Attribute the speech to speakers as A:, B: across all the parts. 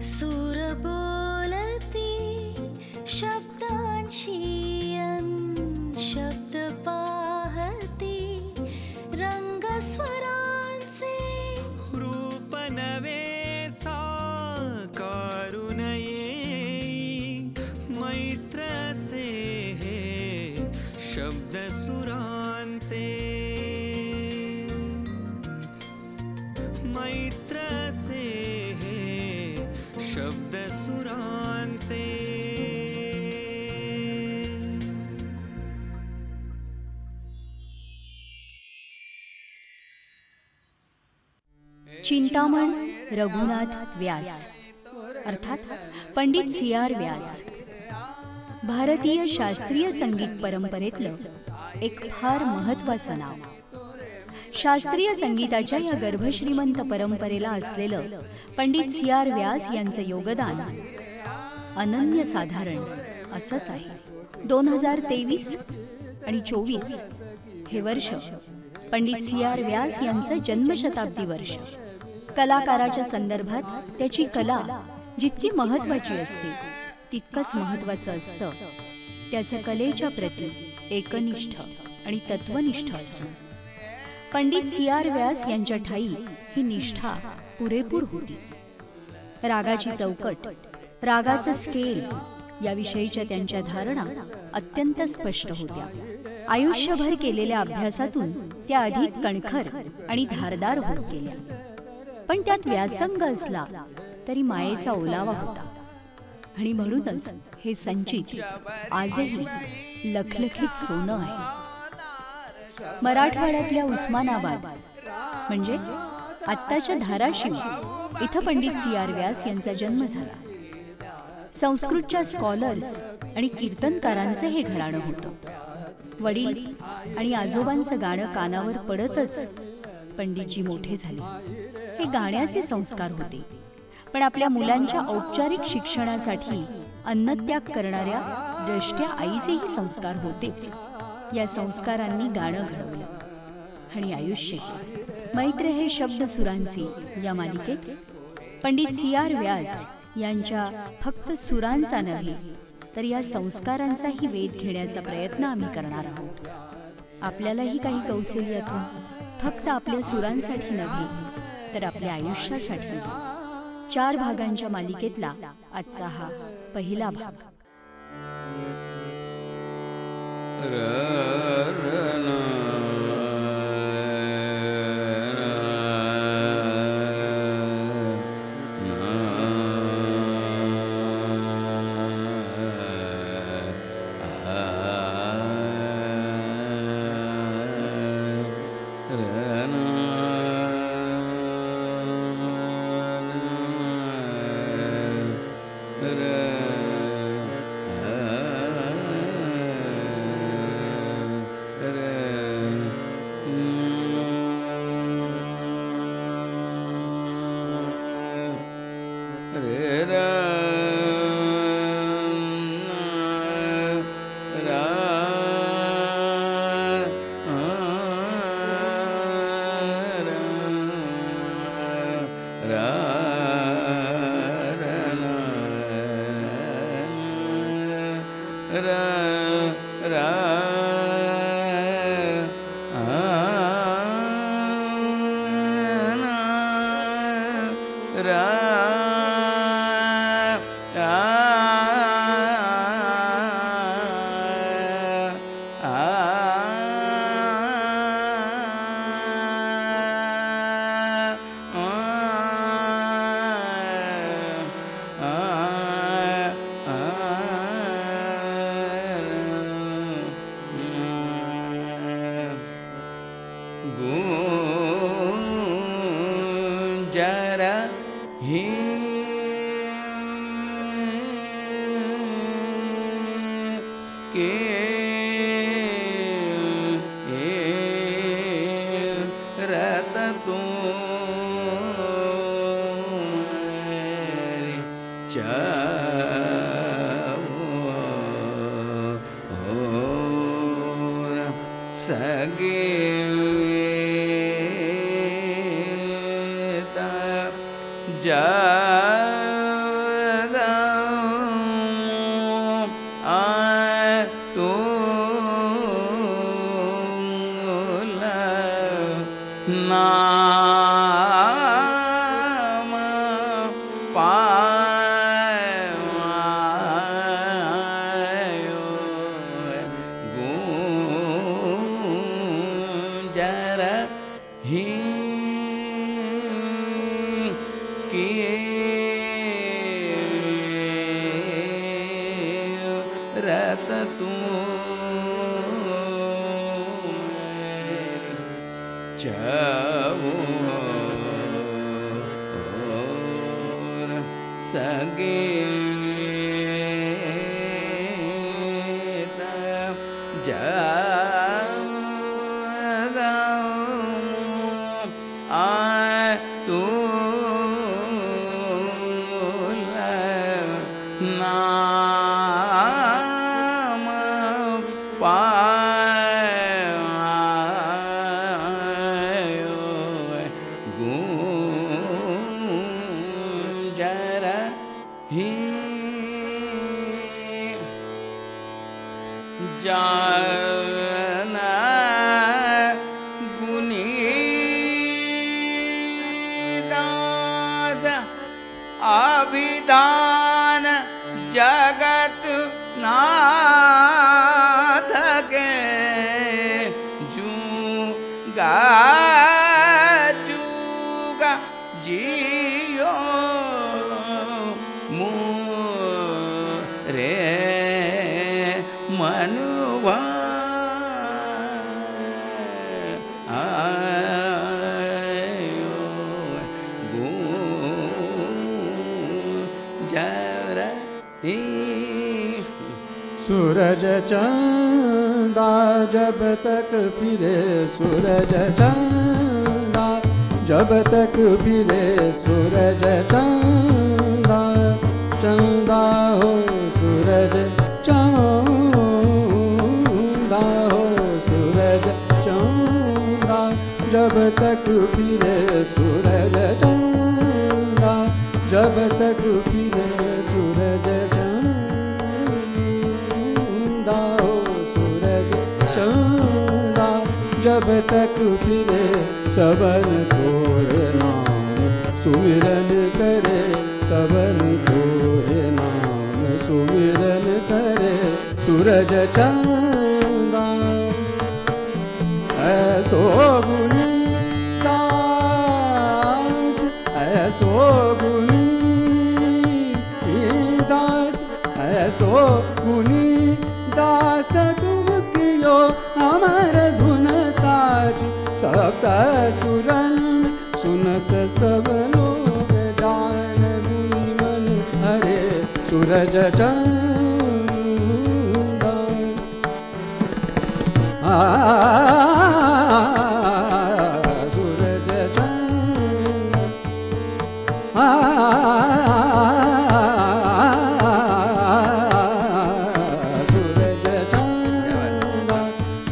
A: सूर बोलती शब्दांशी शब्द पाहती रंग स्वरांचे
B: रूप नवे साकारून येई मैत्र से हे शब्द सुरांचे मैत्र से हे शब्द सुरांचे
C: चिंतामण रघुनाथ व्यास अर्थात पंडित सी.आर. व्यास भारतीय शास्त्रीय संगीत परंपरेतलं एक फार महत्त्वाचं नाव. शास्त्रीय संगीताच्या या गर्भश्रीमंत परंपरेला असलेलं पंडित सी.आर. व्यास यांचं योगदान अनन्यसाधारण असंच आहे. 2023 आणि 24 हे वर्ष पंडित सी.आर. व्यास यांचं जन्मशताब्दी वर्ष. कलाकाराच्या संदर्भात त्याची कला जितकी महत्त्वाची असते तितकंच महत्त्वाचं असतं त्याचं कलेच्या प्रती एकनिष्ठ आणि तत्वनिष्ठ असणं. पंडित सी.आर. व्यास यांच्या ठायी ही निष्ठा पुरेपूर होती. रागाची चौकट, रागाचं स्केल याविषयीच्या त्यांच्या धारणा अत्यंत स्पष्ट होत्या. आयुष्यभर केलेल्या अभ्यासातून त्या अधिक कणखर आणि धारदार होत गेल्या. पण त्यात व्यासंग असला तरी मायेचा ओलावा होता आणि म्हणूनच हे संचित आजही लखलखीत सोनं आहे. मराठवाड्यातल्या उस्मानाबाद म्हणजे आत्ताच्या धाराशिव इथं पंडित सी.आर. व्यास यांचा जन्म झाला. संस्कृतच्या स्कॉलर्स आणि कीर्तनकारांचं हे घराणं होतं. वडील आणि आजोबांचं गाणं कानावर पडतच पंडितजी मोठे झाले. हे गाण्याचे संस्कार होते. पण आपल्या मुलांच्या औपचारिक शिक्षणासाठी अन्नत्याग करणाऱ्या द्रष्ट्या आईचेही संस्कार होतेच. या संस्कारांनी गाणं घडवलं आणि आयुष्य. मैत्र हे शब्द सुरांचे या मालिकेत पंडित सी.आर. व्यास यांच्या फक्त सुरांचा नव्हे तर या संस्कारांचाही वेध घेण्याचा प्रयत्न आम्ही करणार आहोत. आपल्यालाही काही कौशल्यातून फक्त आपल्या सुरांसाठी नव्हे तर आपल्या आयुष्यासाठी 4 भागांच्या मालिकेतला आजचा हा पहिला भाग.
D: संगीत जग नाम पायो गुंजर ही की रत तू चौर संगीत जग तू नाम पायो गुंजर ही जान गुनीदास अभिधान जगत नाथ के जूगा जूगा जियो रे मनुवा आयो गुंजर ही
E: सूरज चंदा जब तक फिरे सूरज चंदा जब तक फिरे सूरज चंदा चंदा हो सूरज चंदा हो सूरज चंदा जब तक फिरे सूरज चंदा जब तक फिरे सूरज चंदा हो सूरज चंदा जब तक फिरे सबन तोरे नाम सुमिरन करे सबन तोरे नाम सुमिरन करे सूरज चंदा ऐसो गुनी दास ऐसो गुनी दास ऐसो गुनी दास तुम कियो अमर धुन साज सप्त सुरन सुनत सब लोग जान गुनी मन हरे सूरज चंदा सूरज चंदा सूरज चंदा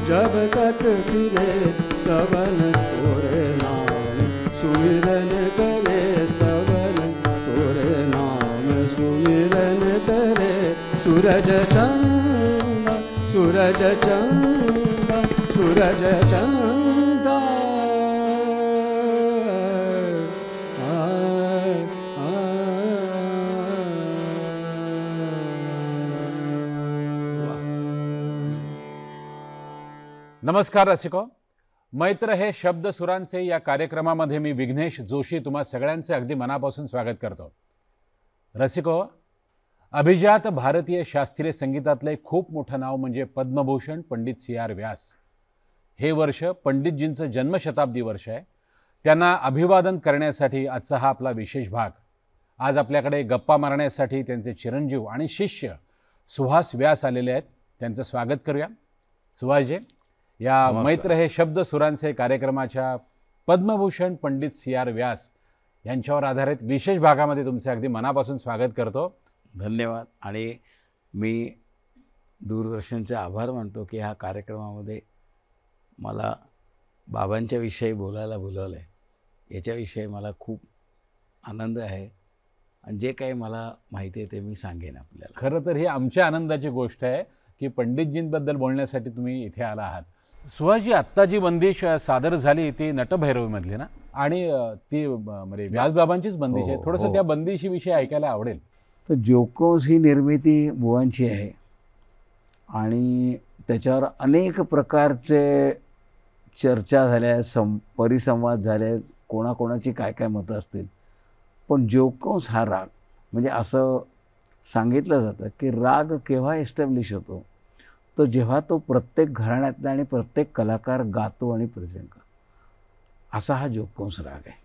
E: जब तक फिरे सबन तोरे नाम सुमिरन करे सबन तोरे नाम सुमिरन करे सूरज चंदा सूरज चंदा सूरज चंदा
F: नमस्कार रसिको, मैत्र हे शब्द सुरांचे या कार्यक्रमामध्ये मी विघ्नेश जोशी तुम्हा सगळ्यांचे अगदी मनापासून स्वागत करतो. रसिको, अभिजात भारतीय शास्त्रीय संगीतातले खूप मोठं नाव म्हणजे पद्मभूषण पंडित CR व्यास. हे वर्ष पंडितजींचं जन्मशताब्दी वर्ष आहे. त्यांना अभिवादन करण्यासाठी आजचा हा आपला विशेष भाग. आज आपल्याकडे गप्पा मारण्यासाठी त्यांचे चिरंजीव आणि शिष्य सुहास व्यास आलेले आहेत. त्यांचं स्वागत करूया. सुहासजी, या मैत्र हे शब्द सुरांचे कार्यक्रमाच्या पद्मभूषण पंडित CR व्यास यांच्यावर आधारित विशेष भागामध्ये तुमचे अगदी मनापासून स्वागत करतो.
D: धन्यवाद. आणि मी दूरदर्शनचे आभार मानतो की ह्या कार्यक्रमामध्ये मला बाबांच्या विषयी बोलायला बोलवलं आहे याच्याविषयी मला खूप आनंद आहे आणि जे काही मला माहिती आहे ते मी सांगेन आपल्याला.
F: खरं तर ही आमच्या आनंदाची गोष्ट आहे की पंडितजींबद्दल बोलण्यासाठी तुम्ही इथे आला आहात. सुहासजी, आत्ता जी बंदिश सादर झाली ती नटभैरवीमधली ना, आणि ती म्हणजे व्यासबाबांचीच बंदिश आहे.
D: हो,
F: थोडंसं
D: हो.
F: त्या बंदिशीविषयी ऐकायला आवडेल.
D: तर जोकोस ही निर्मिती बुवांची आहे आणि त्याच्यावर अनेक प्रकारचे चर्चा झाल्या, परिसंवाद झाले, कोणाकोणाची काय काय मतं असतील. पण जोकोस हा राग म्हणजे असं सांगितलं जातं की राग केव्हा एस्टॅब्लिश होतो, तर जेव्हा तो प्रत्येक घराण्यातला आणि प्रत्येक कलाकार गातो आणि प्रेझेंट करतो. असा हा जोकोस राग आहे.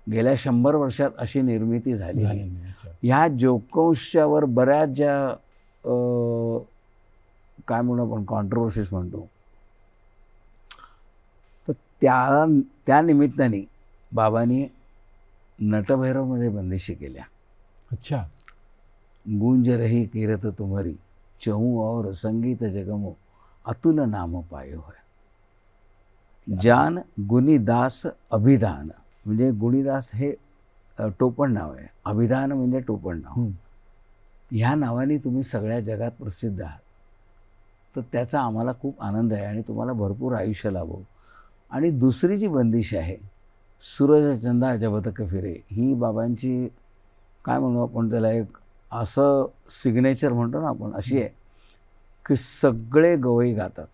D: गेल्या 100 वर्षात अशी निर्मिती झाली. ह्या जोकोसच्यावर बऱ्याच ज्या काय म्हणू आपण कॉन्ट्रोवर्सीज म्हणतो, तर त्या निमित्ताने बाबांनी नटभैरवमध्ये बंदिशी केल्या.
F: अच्छा.
D: गुंज रही कीरत तुम्हारी चहू और संगीत जगमो अतुल नाम पायो है. जान गुणीदास अभिधान म्हणजे गुणीदास हे टोपण नाव आहे, अभिधान म्हणजे टोपण नाव. ह्या नावाने तुम्ही सगळ्या जगात प्रसिद्ध आहात, तर त्याचा आम्हाला खूप आनंद आहे आणि तुम्हाला भरपूर आयुष्य लाभो. आणि दुसरी जी बंदिश आहे सूरज चंदा जब तक फिरे, ही बाबांची काय म्हणू आपण त्याला एक असं सिग्नेचर म्हणतो ना आपण, अशी आहे की सगळे गवई गातात.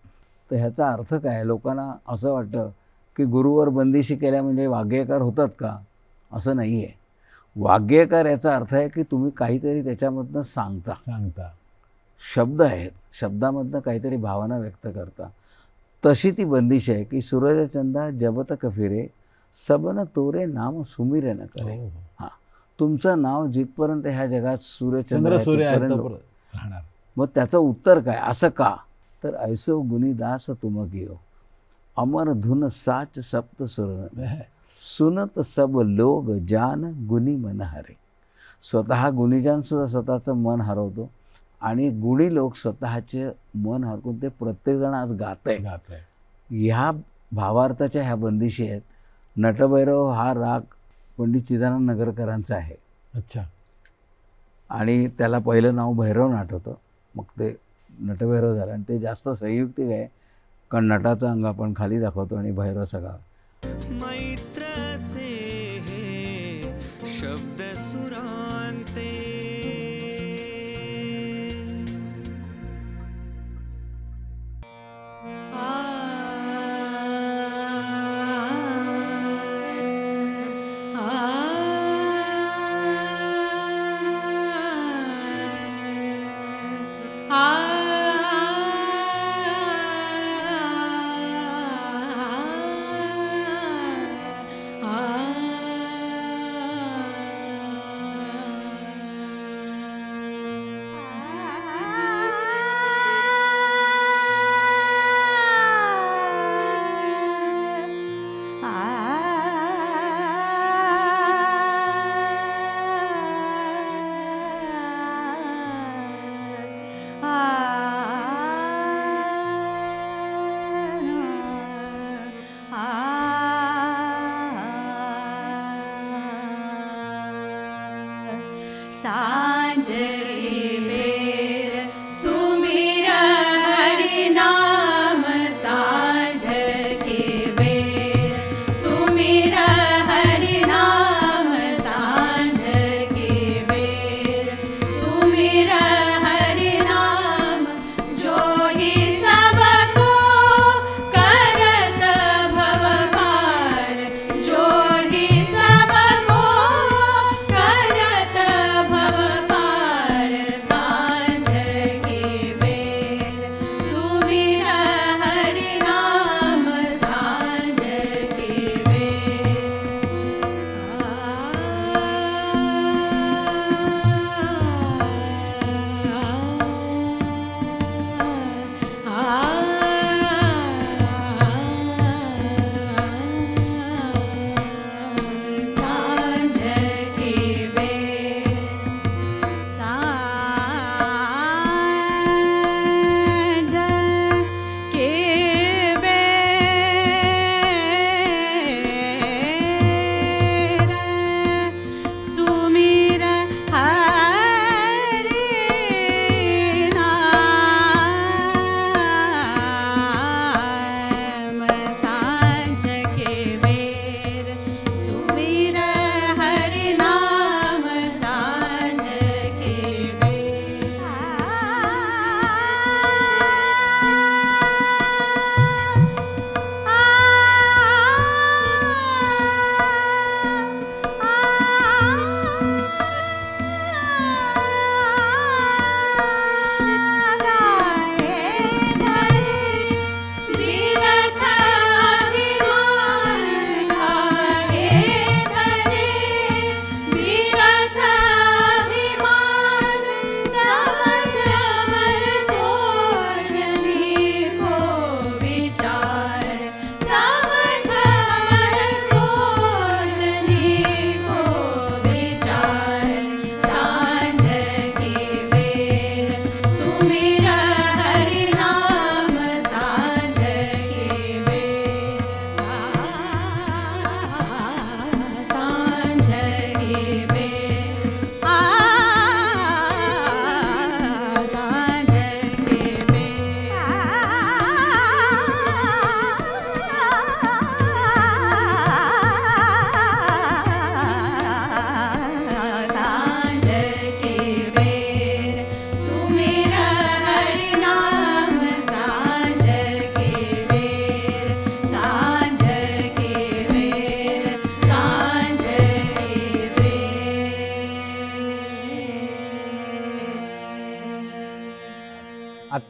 D: तर ह्याचा अर्थ काय, लोकांना असं वाटतं की गुरुवर बंदिशी केल्या म्हणजे वाग्यकार होतात का, असं नाही आहे. वाग्यकार याचा अर्थ आहे की तुम्ही काहीतरी त्याच्यामधनं सांगता, शब्द आहेत, शब्दामधनं काहीतरी भावना व्यक्त करता. तशी ती बंदिश आहे की सूरज चंदा जब तक फिरे सबन तोरे नाम सुमिरे न करे. हां, तुमचं नाव जिथपर्यंत ह्या जगात सूर्य
F: राहणार.
D: मग त्याचं उत्तर काय, असं का, तर ऐसो गुणीदास तुम गियो अमर धुन साच सप्त सुर सुनत सब लोग जान गुणी मन हरे. स्वतः गुणीजानसुद्धा स्वतःचं मन हरवतो आणि गुणी लोक स्वतःचे मन हरवून ते प्रत्येकजण आज गात आहे. ह्या भावार्थाच्या ह्या बंदिशी आहेत. नटभैरव हा राग पंडित चिदानंद नगरकरांचा आहे.
F: अच्छा.
D: आणि त्याला पहिलं नाव भैरवनाथ होतं, मग ते नटभैरव झालं आणि ते जास्त संयुक्तिक आहे, कारण नटाचं अंग आपण खाली दाखवतो आणि भैरव सगळा.
B: मैत्र से हे शब्द सुरांचे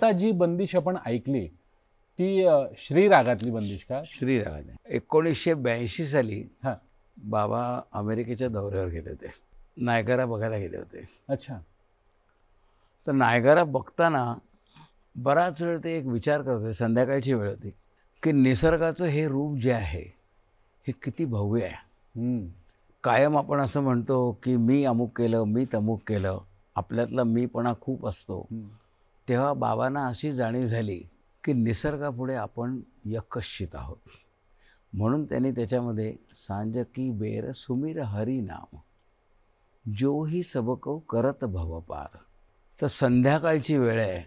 F: आत्ता जी बंदिश आपण ऐकली ती श्री रागातली बंदिश का?
D: श्रीरागाने 1982 साली
F: हां.
D: बाबा अमेरिकेच्या दौऱ्यावर गेले होते, नायगारा बघायला गेले होते.
F: अच्छा.
D: तर नायगारा बघताना बराच वेळ ते एक विचार करत होते, संध्याकाळची वेळ होती, की निसर्गाचं हे रूप जे आहे हे किती भव्य आहे.
F: हम्म.
D: कायम आपण असं म्हणतो की मी अमुक केलं, मी तमुक केलं, आपल्यातला मीपणा खूप असतो. तेव्हा बाबांना अशी जाणीव झाली की निसर्गापुढे आपण यकश्चित आहोत. म्हणून त्यांनी त्याच्यामध्ये सांज की बेर सुमिर हरी नाम जो ही सबको करत भव पार. तर संध्याकाळची वेळ आहे,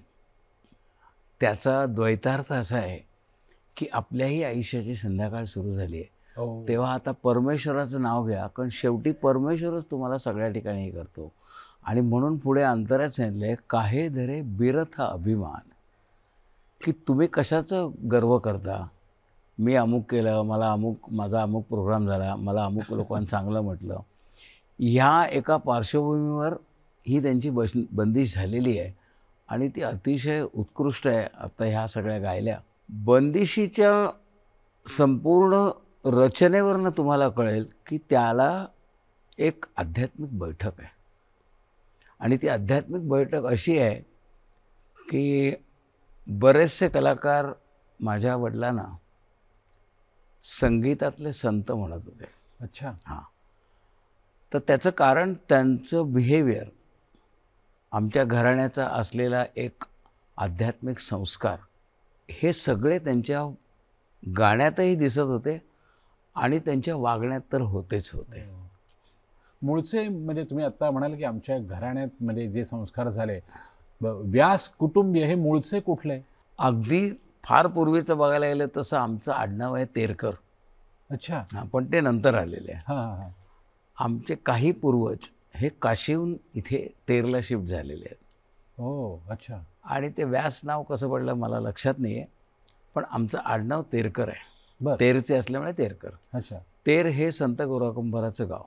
D: त्याचा द्वैतार्थ असा आहे की आपल्याही आयुष्याची संध्याकाळ सुरू झाली आहे. तेव्हा आता परमेश्वराचं नाव घ्या, कारण शेवटी परमेश्वरच तुम्हाला सगळ्या ठिकाणी हे करतो. आणि म्हणून पुढे अंतरात सांगितलं आहे, काहे धरे बिरथ अभिमान, की तुम्ही कशाचं गर्व करता. मी अमुक केलं, माझा अमुक प्रोग्राम झाला, मला अमुक लोकांनी चांगलं म्हटलं. ह्या एका पार्श्वभूमीवर ही त्यांची बंदिश झालेली आहे आणि ती अतिशय उत्कृष्ट आहे. आता ह्या सगळ्या गायल्या. बंदिशीच्या संपूर्ण रचनेवरनं तुम्हाला कळेल की त्याला एक आध्यात्मिक बैठक आहे. आणि ती आध्यात्मिक बैठक अशी आहे की बरेचसे कलाकार माझ्या वडिलांना संगीतातले संत म्हणत होते.
F: अच्छा.
D: हां. तर त्याचं कारण त्यांचं बिहेवियर, आमच्या घराण्याचा असलेला एक आध्यात्मिक संस्कार, हे सगळे त्यांच्या गाण्यातही दिसत होते आणि त्यांच्या वागण्यात तर होतेच होते.
F: मूळचे म्हणजे तुम्ही आत्ता म्हणाल की आमच्या घराण्यात म्हणजे जे संस्कार झाले, व्यास कुटुंबीय हे मूळचे कुठले?
D: अगदी फार पूर्वीचं बघायला गेलं तसं आमचं आडनाव आहे तेरकर.
F: अच्छा.
D: हां, पण ते नंतर आलेले आहे.
F: हां हां हां.
D: आमचे काही पूर्वज हे काशीहून इथे तेरला शिफ्ट झालेले आहेत.
F: हो. अच्छा.
D: आणि ते व्यास नाव कसं पडलं मला लक्षात नाही आहे, पण आमचं आडनाव तेरकर आहे.
F: बरं.
D: तेरचे असल्यामुळे तेरकर.
F: अच्छा.
D: तेर हे संत गोराकुंभाराचं गाव.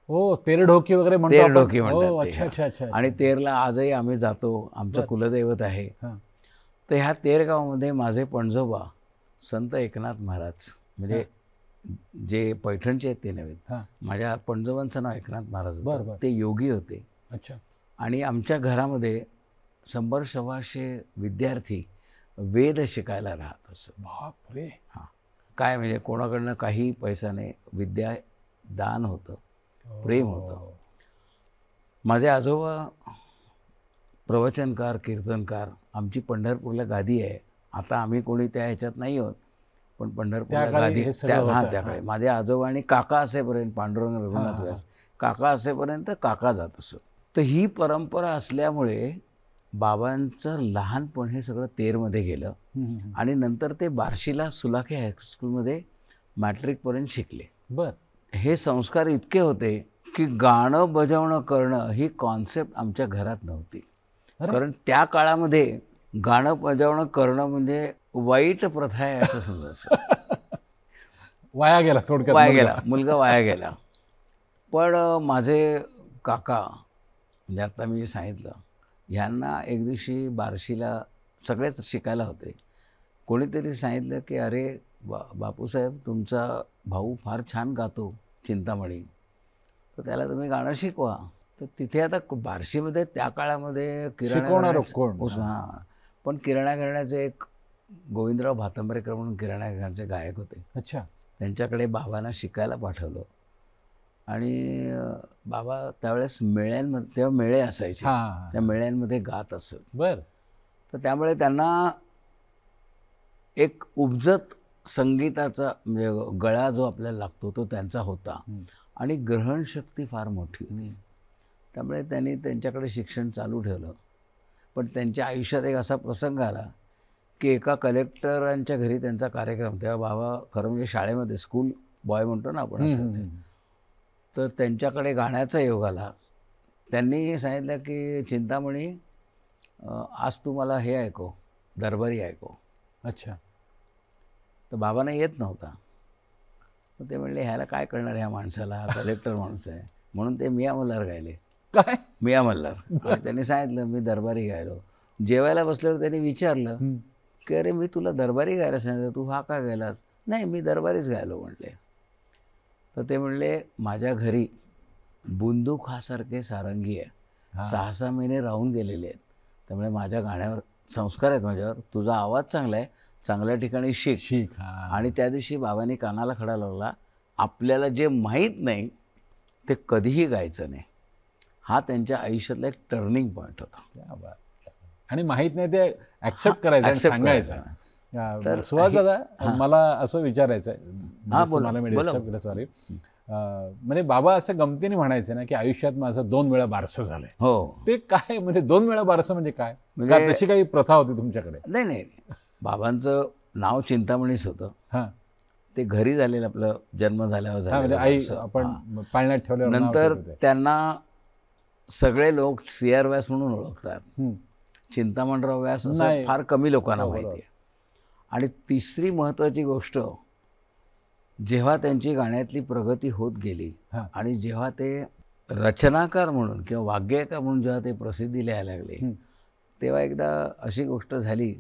F: हो, तेरढोकी वगैरे म्हणतो आपण.
D: तेरढोकी म्हणतात
F: हो,
D: ते.
F: अच्छा अच्छा अच्छा.
D: आणि तेरला आजही आम्ही जातो, आमचं
F: बरं.
D: कुलदैवत आहे.
F: हां.
D: तर ह्या तेरगावमध्ये माझे पणजोबा संत एकनाथ महाराज, म्हणजे जे पैठणचे आहेत ते नव्हे,
F: हां.
D: माझ्या पणजोबांचं नाव एकनाथ महाराज
F: बरं,
D: होतं.
F: बरं.
D: ते योगी होते.
F: अच्छा.
D: आणि आमच्या घरामध्ये 100-125 विद्यार्थी वेद शिकायला राहत असत.
F: बापरे.
D: हां. काय म्हणजे कोणाकडनं काही पैसा नाही, विद्या दान होतं, प्रेम होतं. माझे आजोबा प्रवचनकार, कीर्तनकार. आमची पंढरपूरला गादी आहे. आता आम्ही कोणी त्या ह्याच्यात नाही आहोत, पण पंढरपूरला
F: त्या काळी
D: गादी
F: हे सगळं होतं.
D: त्याकडे माझे आजोबा आणि काका असेपर्यंत, पांडुरंग रघुनाथ व्यास काका असेपर्यंत काका जात असत. तर ही परंपरा असल्यामुळे बाबांचं लहानपण हे सगळं तेरमध्ये गेलं. आणि नंतर ते बार्शीला सुलाखे हायस्कूलमध्ये मॅट्रिकपर्यंत शिकले.
F: बर.
D: हे संस्कार इतके होते की गाणं बजावणं करणं ही कॉन्सेप्ट आमच्या घरात नव्हती. कारण त्या काळामध्ये गाणं बजावणं करणं म्हणजे वाईट प्रथा आहे असं समजायचं.
F: वाया गेला थोडक्यात.
D: वाया गेला, मुलगा वाया गेला. पण माझे काका, म्हणजे आता मी सांगितलं, ह्यांना एक दिवशी बार्शीला सगळेच शिकायला होते. कोणीतरी सांगितलं की अरे बापूसाहेब, तुमचा भाऊ फार छान गातो चिंतामणी, तर त्याला तुम्ही गाणं शिकवा. तर तिथे आता बार्शीमध्ये त्या काळामध्ये
F: शिकवणार कोण?
D: हां, पण किराणा घराण्याचे एक गोविंदराव भातंबरेकर म्हणून किराणा घराण्याचे गायक होते.
F: अच्छा.
D: त्यांच्याकडे बाबांना शिकायला पाठवलं. आणि बाबा त्यावेळेस मेळ्यांमध्ये, तेव्हा मेळे असायचे, त्या मेळ्यांमध्ये गात असत.
F: बर.
D: तर त्यामुळे त्यांना एक उपजत संगीताचा म्हणजे गळा जो आपल्याला लागतो तो त्यांचा होता. आणि ग्रहणशक्ती फार मोठी होती. त्यामुळे त्यांनी त्यांच्याकडे शिक्षण चालू ठेवलं. पण त्यांच्या आयुष्यात एक असा प्रसंग आला की एका कलेक्टरांच्या घरी त्यांचा कार्यक्रम, तेव्हा बाबा खरं म्हणजे शाळेमध्ये स्कूल बॉय म्हणतो ना आपण असं, तर त्यांच्याकडे गाण्याचा योग आला. त्यांनी सांगितलं की चिंतामणी, आज तू मला हे ऐकव, दरबारी ऐकव.
F: अच्छा.
D: तर बाबांना येत नव्हता. मग ते म्हणले ह्याला काय कळणार ह्या माणसाला, कलेक्टर माणूस आहे. म्हणून ते मिया मल्हार गायले.
F: काय?
D: मिया मल्हार. आणि त्यांनी सांगितलं मी दरबारी गायलो. जेवायला बसल्यावर त्यांनी विचारलं की अरे मी तुला दरबारी गायला सांगितलं, तू हा का गायलास? नाही, मी दरबारीच गायलो म्हणले. तर ते म्हणले माझ्या घरी बुंदूक हा सारखे सारंगी आहे, 6-6 महिने राहून गेलेले आहेत, त्यामुळे माझ्या गाण्यावर संस्कार आहेत माझ्यावर. तुझा आवाज चांगला आहे, चांगल्या ठिकाणी शिक. आणि त्या दिवशी बाबांनी कानाला खडा लावला, आपल्याला जे माहीत नाही ते कधीही गायचं नाही. हा त्यांच्या आयुष्यातला एक टर्निंग पॉईंट होता.
F: आणि माहीत नाही ते ॲक्सेप्ट करायचं आणि सांगायचं. सुहास दादा, मला असं विचारायचं आहे, मला मी डिस्टर्ब केलं, सॉरी. म्हणजे बाबा असं गमतीने म्हणायचे ना की आयुष्यात माझं 2 वेळा बारसं झालंय.
D: हो.
F: ते काय म्हणजे 2 वेळा बारसं म्हणजे काय?
D: म्हणजे
F: तशी काही प्रथा होती तुमच्याकडे?
D: नाही. बाबांचं नाव चिंतामणीच होतं.
F: हां.
D: ते घरी झालेलं, आपलं जन्म झाल्यावर
F: म्हणजे आई आपण पाळण्यात ठेवल्यावर
D: नंतर त्यांना सगळे लोक CR व्यास म्हणून ओळखतात. चिंतामणराव व्यास असं फार कमी लोकांना माहिती आहे. आणि तिसरी महत्त्वाची गोष्ट, जेव्हा त्यांची गाण्यातली प्रगती होत गेली आणि जेव्हा ते रचनाकार म्हणून किंवा वाग्यकार म्हणून जेव्हा ते प्रसिद्धीला यायला लागले, तेव्हा एकदा अशी गोष्ट झाली,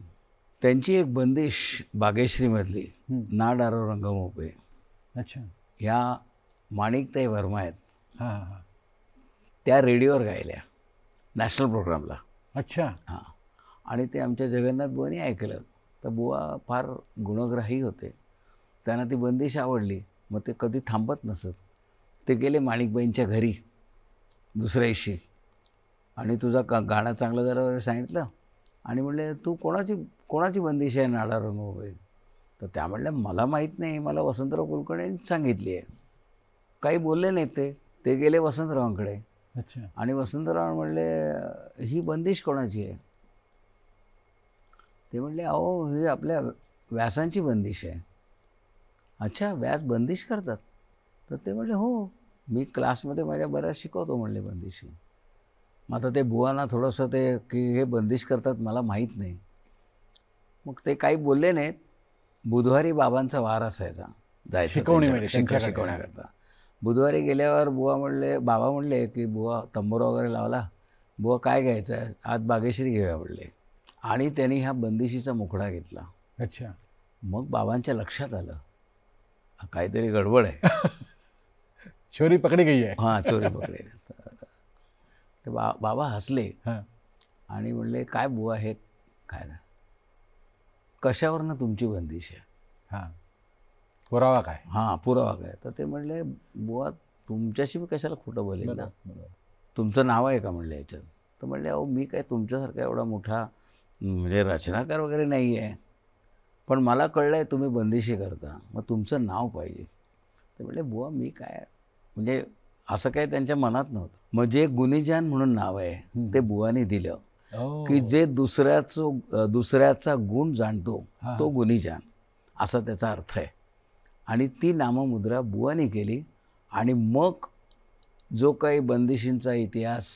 D: त्यांची एक बंदिश बागेश्रीमधली ना डारो रंग मोपे,
F: अच्छा,
D: ह्या माणिकताई वर्मा आहेत, त्या रेडिओवर गायल्या नॅशनल प्रोग्रामला.
F: अच्छा.
D: हां. आणि ते आमच्या जगन्नाथ बुवांनी ऐकलं. तर बुवा फार गुणग्राही होते, त्यांना ती बंदिश आवडली. मग ते कधी थांबत नसत. ते गेले माणिकबाईंच्या घरी दुसऱ्या दिवशी आणि तुझा गाणं चांगलं झालं वगैरे सांगितलं आणि म्हणले तू कोणाची बंदिश आहे नाडा रंग मोपे? तर त्या म्हणल्या मला माहीत नाही, मला वसंतराव कुलकर्णींनी सांगितली आहे. काही बोलले नाहीत ते गेले वसंतरावांकडे.
F: अच्छा.
D: आणि वसंतराव म्हणले ही बंदिश कोणाची आहे? ते म्हणले अहो ही आपल्या व्यासांची बंदिश आहे. अच्छा, व्यास बंदिश करतात? तर ते म्हणले हो, मी क्लासमध्ये माझ्या बऱ्याच शिकवतो म्हणले बंदिशी. मग आता ते बुवांना थोडंसं ते की हे बंदिश करतात मला माहीत नाही. मग ते काही बोलले नाहीत. बुधवारी बाबांचा वार असायचा, जायचं शिकवण्याकरता. बुधवारी गेल्यावर बाबा म्हणले की बुवा तंबोरा वगैरे लावला, बुवा काय घ्यायचं आहे? आज बागेश्री घेऊया म्हणले. आणि त्यांनी ह्या बंदिशीचा मुखडा घेतला.
F: अच्छा.
D: मग बाबांच्या लक्षात आलं काहीतरी गडबड आहे.
F: चोरी पकडी गई आहे.
D: हां, चोरी पकडी. ते बाबा हसले आणि म्हणले काय बुवा हे काय, कशावरनं तुमची बंदिश आहे?
F: हां, पुरावा काय?
D: हां, पुरावा काय? तर ते म्हणले बुवा तुमच्याशी मी कशाला खोटं बोलेल ना, तुमचं नाव आहे का म्हणले याच्यात? तर म्हणले अहो मी काय तुमच्यासारखा एवढा मोठा म्हणजे रचनाकार वगैरे नाही आहे, पण मला कळलं आहे तुम्ही बंदिशी करता, मग तुमचं नाव पाहिजे. ते म्हणले बुवा मी काय, म्हणजे असं काय त्यांच्या मनात नव्हतं. मग जे गुणीजान म्हणून नाव आहे ते बुवानी दिलं की जे दुसऱ्याचा गुण जाणतो तो गुणीजान, असा त्याचा अर्थ आहे. आणि ती नाममुद्रा बुवानी केली. आणि मग जो काही बंदिशींचा इतिहास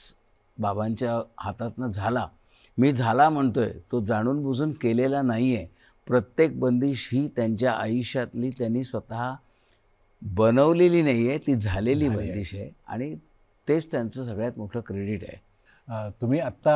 D: बाबांच्या हातातनं झाला, मी झाला म्हणतोय, तो जाणून बुजून केलेला नाही आहे. प्रत्येक बंदिश ही त्यांच्या आयुष्यातली त्यांनी स्वतः बनवलेली नाही आहे, ती झालेली बंदिश आहे. आणि तेच त्यांचं सगळ्यात मोठं क्रेडिट आहे.
F: तुम्ही आत्ता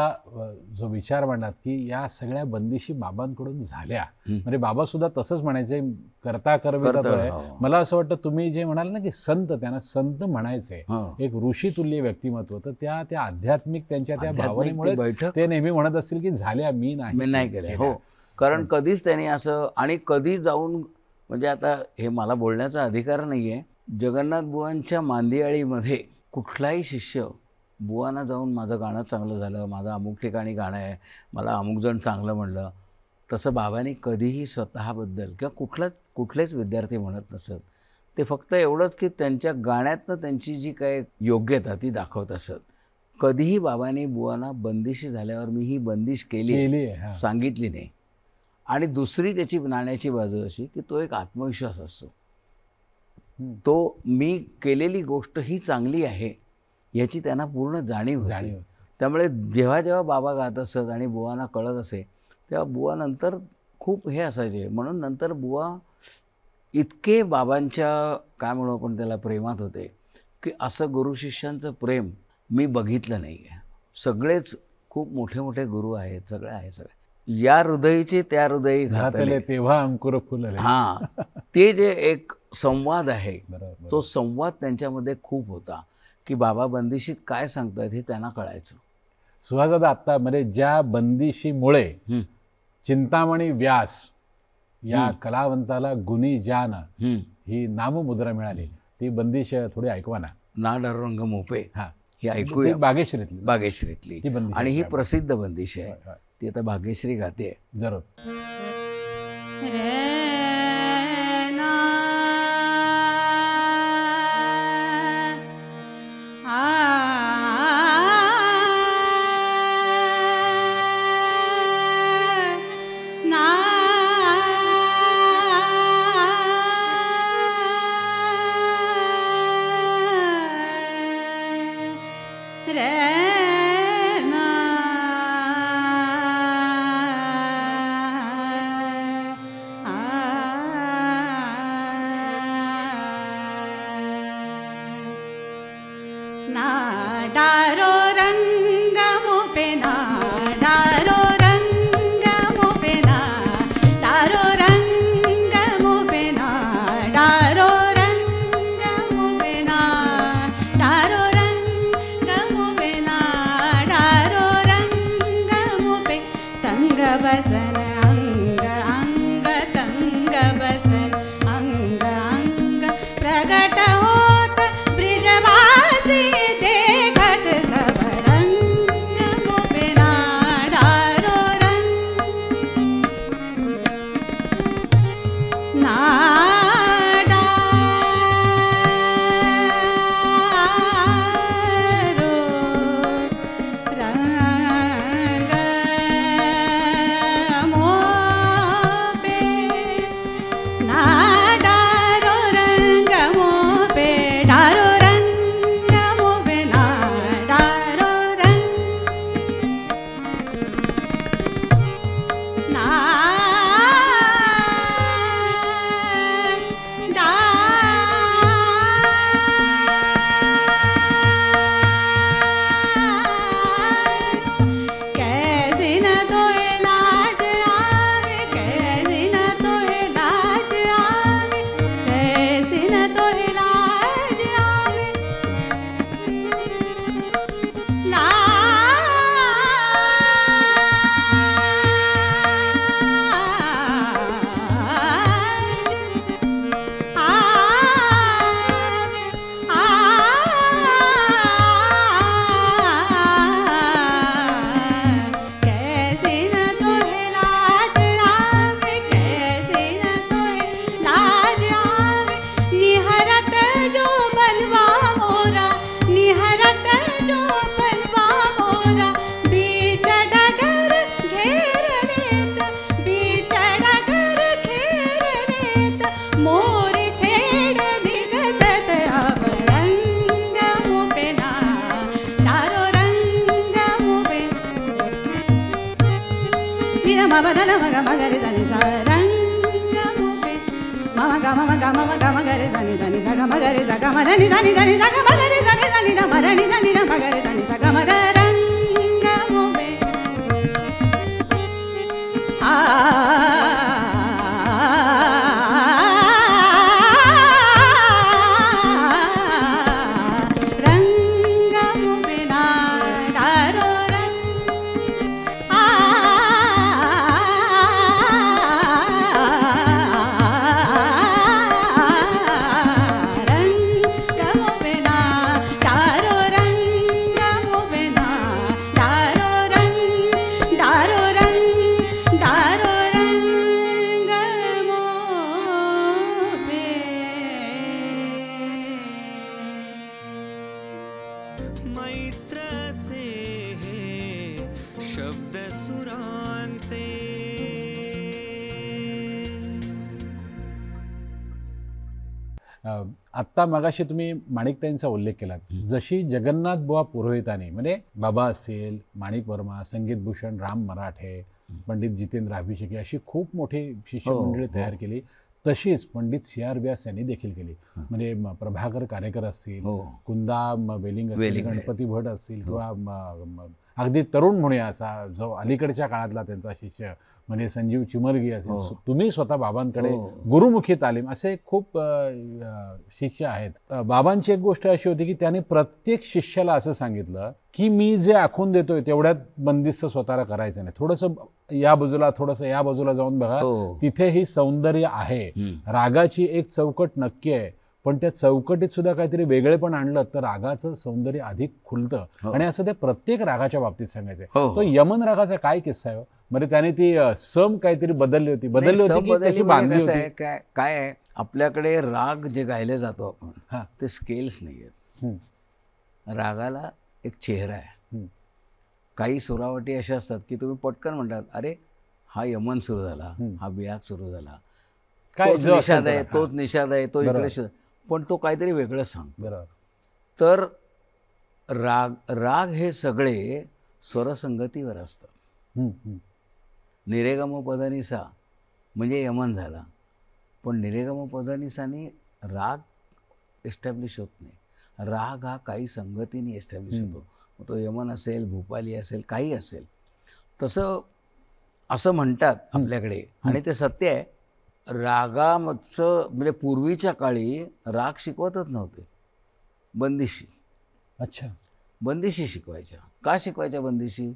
F: जो विचार मांडलात की या सगळ्या बंदिशी बाबांकडून झाल्या, म्हणजे बाबासुद्धा तसंच म्हणायचे करता करविता. मला असं वाटतं तुम्ही जे म्हणाल ना की संत, त्यांना संत म्हणायचे, एक ऋषीतुल्य व्यक्तिमत्व, तर त्या आध्यात्मिक त्यांच्या त्या भावनेमुळे ते नेहमी म्हणत असतील की झाल्या, मी नाही केल्या.
D: हो, कारण कधीच त्यांनी असं, आणि कधी जाऊन, म्हणजे आता हे मला बोलण्याचा अधिकार नाही आहे, जगन्नाथ बुवांच्या मांदियाळीमध्ये कुठलाही शिष्य बुवांना जाऊन माझं गाणं चांगलं झालं, माझं अमुक ठिकाणी गाणं आहे, मला अमुक जण चांगलं म्हणलं, तसं बाबांनी कधीही स्वतःबद्दल किंवा कुठलेच विद्यार्थी म्हणत नसत. ते फक्त एवढंच की त्यांच्या गाण्यातनं त्यांची जी काय योग्यता ती दाखवत असत. कधीही बाबांनी बुवांना बंदिशी झाल्यावर मी ही बंदिश केली सांगितली नाही. आणि दुसरी त्याची नाण्याची बाजू अशी की तो एक आत्मविश्वास असतो, तो मी केलेली गोष्ट ही चांगली आहे याची त्यांना पूर्ण जाणीव होती. त्यामुळे जेव्हा जेव्हा बाबा गात असत आणि बुवांना कळत असे, तेव्हा बुवा नंतर खूप हे असायचे. म्हणून नंतर बुवा इतके बाबांच्या काय म्हणू आपण त्याला प्रेमात होते की असं गुरु शिष्यांचं प्रेम मी बघितलं नाही आहे. सगळेच खूप मोठे मोठे गुरु आहेत, सगळे आहे सगळे. या हृदयीचे त्या हृदयी
F: घातले
D: घातले.
F: तेव्हा अंकुर फुलले.
D: हां, ते जे एक संवाद आहे,
F: बरोबर.
D: तो संवाद त्यांच्यामध्ये खूप होता की बाबा बंदिशीत काय सांगतात हे त्यांना कळायचं.
F: सुहासदादा, आत्ता म्हणजे ज्या बंदिशीमुळे
D: हं,
F: चिंतामणी व्यास या
D: हं.
F: कलावंताला गुणी जान
D: हं.
F: ही नाममुद्रा मिळाली, ती बंदिश थोडी ऐकवा ना.
D: ना डररंग मोपे
F: हां,
D: ही
F: ती
D: ऐकूया.
F: बागेश्रीतली.
D: बागेश्रीतली
F: ती बंदिश
D: आणि ही
F: ऐकूया.
D: प्रसिद्ध बंदिश आहे.
F: होय, होय.
D: ती आता भाग्यश्री गाते.
F: जरूर.
A: रैना ना रैना ना डारो रंग मोपे ना डारो रंग मोपे ना डारो रंग मोपे ना डारो रंग मोपे ना डारो रंग मोपे ना डारो रंग मोपे तंग बसन अंग अंग तंग बसन अंग अंग प्रगट होत ब्रिजवासी देखत सब रंग मोपे ना डारो रंग ना डारो रंग मोपे ना डारो रंग मोपे डारो रंग मोपे ना डारो रंग ना कैसे न तो इलाज आवे कैसे न तो इलाज आवे कैसे न तो इलाज आवे कैसे न तो इलाज आवे कैसे न तो इलाज आवे निहरत जो बनवा मोरा निहरत जो बनवा मोरा बीच डगर घेर लेत बीच डगर घेर लेत मोर छेड़ दिगसत अब रंग मोपे ना डारो रंग मोपे निरा मा बदन मग मगरे धनि सा रंग मोपे मम ग मगरे धनि धनि सा ग मगरे सा ग मधनि धनि धनि सा ग मगरे धनि धनि न मरनि धनि न मगरे धनि सा ग मग रंग मोपे रंग मोपे ना डारो रंग रंग मोपे ना डारो रंग मोपे ना डारो रंग डारो रंग डारो रंग मोपे
B: मैत्र से हे शब्द सुरांचे.
F: आत्ता मगाशी तुम्ही माणिकताईंचा उल्लेख केला. जशी जगन्नाथ बुवा पुरोहितांनी म्हणजे बाबा असतील, माणिक वर्मा, संगीतभूषण राम मराठे, पंडित जितेंद्र अभिषेकी अशी खूप मोठी शिष्यमंडळी तयार केली, तशीच पंडित C.R. व्यास यांनी देखील केली. म्हणजे प्रभाकर कारेकर असतील,
D: हो.
F: कुंदा वेलिंग असतील,
D: वेलिंग आहे.
F: गणपती भट असतील किंवा अगदी तरुण म्हणूया असा जो अलीकडच्या काळातला त्यांचा शिष्य म्हणजे संजीव चिमलगी असेल,
D: हो.
F: तुम्ही स्वतः बाबांकडे
D: हो.
F: गुरुमुखी तालीम असे खूप शिष्य आहेत. बाबांची एक गोष्ट अशी होती की त्याने प्रत्येक शिष्याला असं सांगितलं की मी जे आखून देतोय तेवढ्यात बंदिस्त स्वतःला करायचं नाही, थोडंसं या बाजूला थोडंसं या बाजूला जाऊन बघा,
D: हो.
F: तिथे ही सौंदर्य आहे. रागाची एक चौकट नक्की आहे, पण त्या चौकटीत सुद्धा काहीतरी वेगळेपण आणलं तर रागाचं सौंदर्य अधिक खुलतं.
D: हो.
F: आणि असं ते प्रत्येक रागाच्या बाबतीत सांगायचंय.
D: हो, हो.
F: तो यमन रागाचा काय किस्सा आहे? म्हणजे त्याने ती सम काहीतरी बदलली होती
D: नाही,
F: की
D: बदलली
F: त्याची
D: म्हणजे
F: बांधली
D: कसं
F: होती?
D: आहे, काय आहे, आपल्याकडे राग जे गायले जातो आपण,
F: हा.
D: ते स्केल्स नाही आहेत.
F: हम्म.
D: रागाला एक चेहरा आहे.
F: हम्म.
D: काही सुरावटी अशा असतात की तुम्ही पटकन म्हणतात, अरे हा यमन सुरू झाला, हा बियाग सुरू झाला,
F: काय
D: तोच
F: जो असेल
D: निषाद
F: त्याला.
D: आहे, तोच निषाद आहे, तो
F: बरोबर.
D: इकडे पण तो काहीतरी वेगळंच सांगतो.
F: बरोबर.
D: तर राग हे सगळे स्वरसंगतीवर असतात.
F: हम्म, हम्म.
D: निरेगम पदनिसा म्हणजे यमन झाला, पण निरेगम पदनिसाने राग एस्टॅब्लिश होत नाही. राग हा काही संगतीने एस्टॅब्लिश होतो. मग तो यमन असेल, भूपाली असेल, काही असेल. तसं असं म्हणतात आपल्याकडे, आणि ते सत्य आहे. रागामधचं म्हणजे पूर्वीच्या काळी राग शिकवतच नव्हते, बंदिशी.
F: अच्छा.
D: बंदिशी शिकवायच्या. का शिकवायच्या बंदिशी?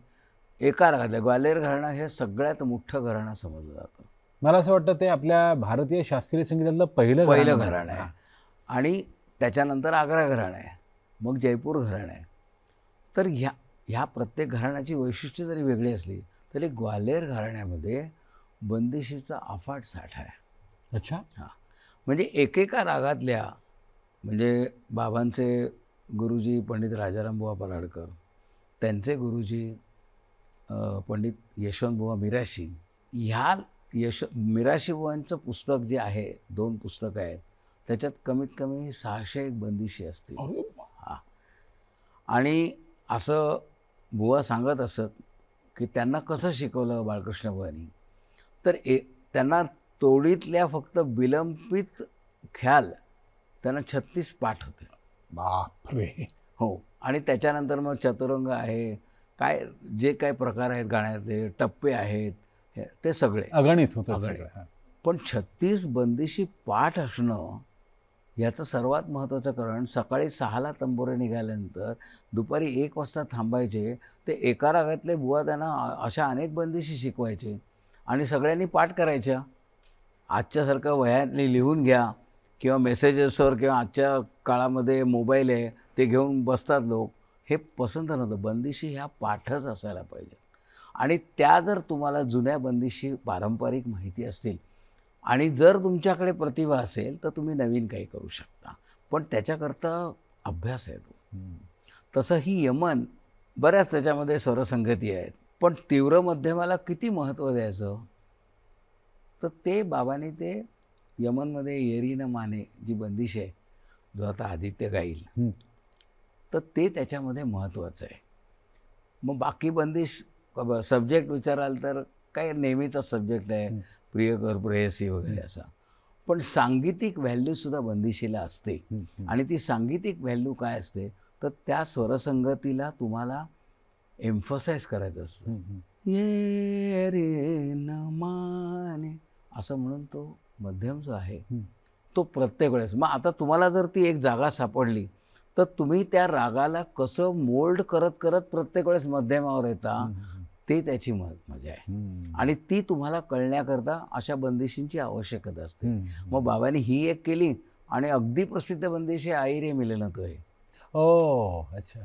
D: एका रागातल्या ग्वाल्हेर घराणं हे सगळ्यात मोठं घराणं समजलं जातं.
F: मला असं वाटतं ते आपल्या भारतीय शास्त्रीय संगीतातलं पहिलं
D: घराणं आहे. आणि त्याच्यानंतर आग्रा घराणं आहे, मग जयपूर घराणं आहे. तर ह्या प्रत्येक घराण्याची वैशिष्ट्ये जरी वेगळी असली तरी ग्वाल्हेर घराण्यामध्ये बंदिशीचा अफाट साठा आहे.
F: अच्छा.
D: हां, म्हणजे एकेका रागातल्या, म्हणजे बाबांचे गुरुजी पंडित राजारामबुवा पराडकर, त्यांचे गुरुजी पंडित यशवंतबुवा मिराशी, ह्या मिराशीबुवांचं पुस्तक जे आहे, 2 पुस्तकं आहेत, त्याच्यात कमीत कमी 601 बंदिशी असतील. हां. आणि असं बुवा सांगत असत की त्यांना कसं शिकवलं बाळकृष्ण बुवांनी, तर त्यांना तोडीतल्या फक्त विलंबित ख्याल त्यांना 36 पाठ होते.
F: बापरे.
D: हो. आणि त्याच्यानंतर मग चतुरंग आहे, काय जे काही प्रकार आहेत गाण्यातले, टप्पे आहेत, ते सगळे
F: अगणित होतं
D: अगणित.
F: सगळं.
D: पण 36 बंदिशी पाठ असणं याचं सर्वात महत्त्वाचं कारण, सकाळी 6ला तंबोरे निघाल्यानंतर दुपारी 1 वाजता थांबायचे. ते एका रागातले बुवा त्यांना अशा अनेक बंदिशी शिकवायचे आणि सगळ्यांनी पाठ करायच्या. आजच्यासारखं वह्यांनी लिहून घ्या किंवा मेसेजेसवर किंवा आजच्या काळामध्ये मोबाईल आहे ते घेऊन बसतात लोक, हे पसंत नव्हतं. बंदिशी ह्या पाठच असायला पाहिजे. आणि त्या जर तुम्हाला जुन्या बंदिशी पारंपरिक माहिती असतील आणि जर तुमच्याकडे प्रतिभा असेल तर तुम्ही नवीन काही करू शकता, पण त्याच्याकरता अभ्यास आहे तो. तसं ही यमन बऱ्याच त्याच्यामध्ये स्वरसंगती आहेत, पण तीव्र मध्यमाला किती महत्त्व द्यायचं, तर ते बाबांनी ते यमनमध्ये येरी न माने जी बंदिश आहे, जो आता आदित्य गाईल, तर ते त्याच्यामध्ये महत्त्वाचं आहे. मग बाकी बंदिश सब्जेक्ट विचाराल तर काय नेहमीचा सब्जेक्ट आहे, प्रियकर प्रेयसी वगैरे असा, पण सांगीतिक व्हॅल्यूसुद्धा बंदिशीला असते. आणि ती सांगीतिक व्हॅल्यू काय असते, तर त्या स्वरसंगतीला तुम्हाला एम्फसाइज करायचं असतं. ये रे न माने असं म्हणून तो मध्यम जो आहे तो प्रत्येक वेळेस. मग आता तुम्हाला जर ती एक जागा सापडली तर तुम्ही त्या रागाला कसं मोल्ड करत करत प्रत्येक वेळेस मध्यमावर येता, ते त्याची मजा आहे. आणि ती तुम्हाला कळण्याकरता अशा बंदिशींची आवश्यकता असते. मग बाबांनी ही एक केली आणि अगदी प्रसिद्ध बंदिशी आई रे मिलन तो आहे.
F: ओ अच्छा.